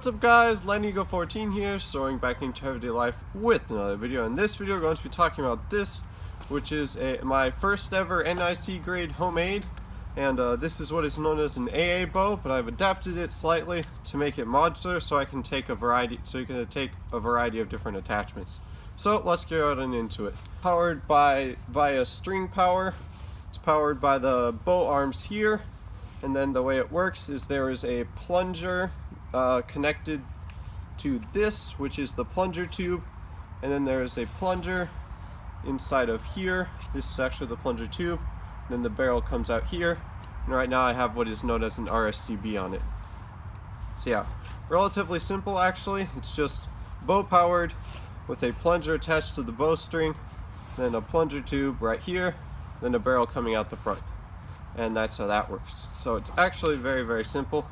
What's up guys, Lenny14 here, soaring back into everyday life with another video. In this video we're going to be talking about this, which is my first ever NIC grade homemade, and this is what is known as an AA bow, but I've adapted it slightly to make it modular so I can take a variety, of different attachments. So let's get right on into it. Powered by a string power. It's powered by the bow arms here, and then the way it works is there is a plunger connected to this, which is the plunger tube, and then there is a plunger inside of here. This is actually the plunger tube. Then the barrel comes out here, and right now I have what is known as an RSCB on it. So yeah, relatively simple actually. It's just bow powered with a plunger attached to the bowstring, then a plunger tube right here, then a barrel coming out the front, and that's how that works. So it's actually very, very simple.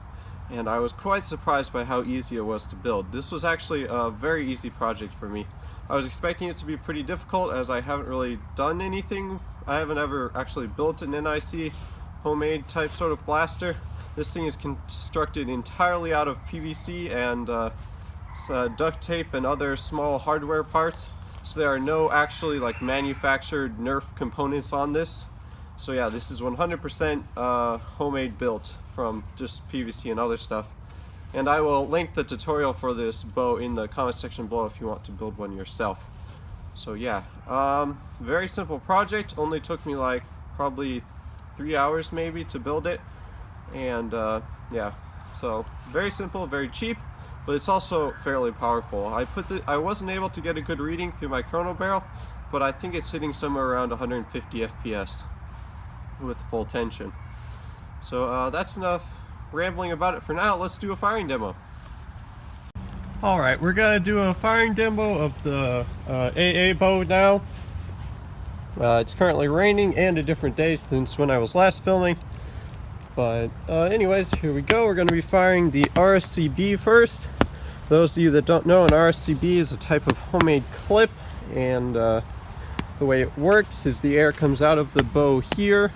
And I was quite surprised by how easy it was to build. This was actually a very easy project for me. I was expecting it to be pretty difficult as I haven't really done anything. I haven't ever actually built an NIC homemade type sort of blaster. This thing is constructed entirely out of PVC and duct tape and other small hardware parts. So there are no actually like manufactured Nerf components on this. So yeah, this is 100% homemade built from just PVC and other stuff. And I will link the tutorial for this bow in the comment section below if you want to build one yourself. So yeah, very simple project. Only took me like probably 3 hours maybe to build it. And yeah, so very simple, very cheap, but it's also fairly powerful. I wasn't able to get a good reading through my chrono barrel, but I think it's hitting somewhere around 150 FPS with full tension. So that's enough rambling about it for now. Let's do a firing demo. Alright, we're gonna do a firing demo of the AA bow now. It's currently raining and a different day since when I was last filming. But anyways, here we go. We're gonna be firing the RSCB first. For those of you that don't know, an RSCB is a type of homemade clip, and the way it works is the air comes out of the bow here,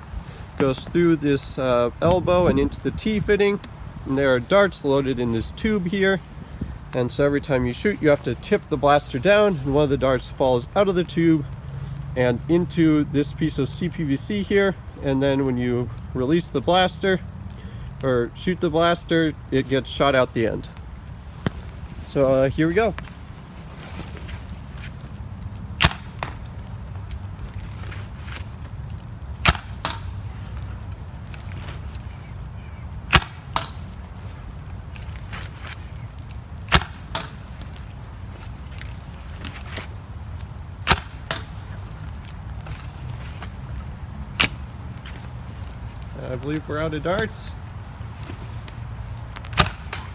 goes through this elbow and into the T-fitting, and there are darts loaded in this tube here, and so every time you shoot you have to tip the blaster down, and one of the darts falls out of the tube and into this piece of cpvc here, and then when you release the blaster or shoot the blaster, it gets shot out the end. So here we go. I believe we're out of darts.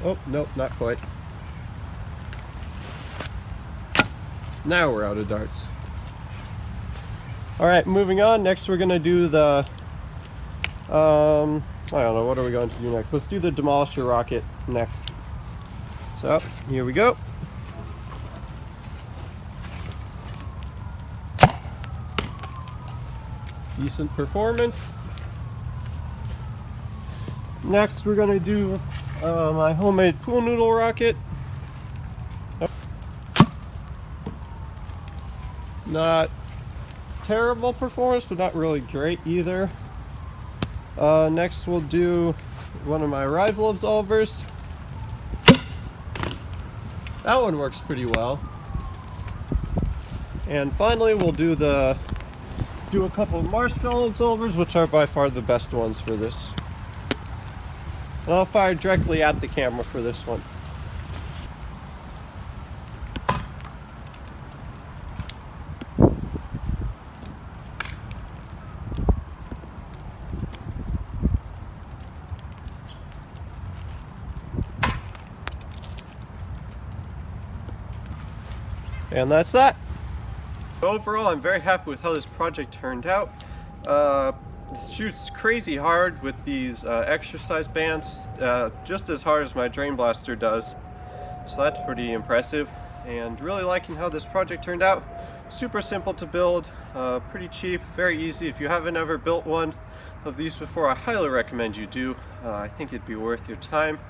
Oh, nope, not quite. Now we're out of darts. Alright, moving on. Next we're going to do the, I don't know, what are we going to do next? Let's do the demolisher rocket next. So, here we go. Decent performance. Next we're going to do my homemade pool noodle rocket. Not terrible performance, but not really great either. Next we'll do one of my rival absolvers. That one works pretty well. And finally we'll do a couple of marshmallow absolvers, which are by far the best ones for this. And I'll fire directly at the camera for this one. And that's that. Overall, I'm very happy with how this project turned out. It shoots crazy hard with these exercise bands, just as hard as my drain blaster does. So that's pretty impressive, and really liking how this project turned out. Super simple to build, pretty cheap, very easy. If you haven't ever built one of these before, I highly recommend you do. I think it'd be worth your time.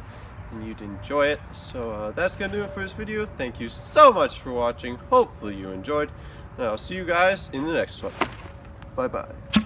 and you'd enjoy it. So that's gonna do it for this video. Thank you so much for watching. Hopefully you enjoyed, and I'll see you guys in the next one. Bye bye.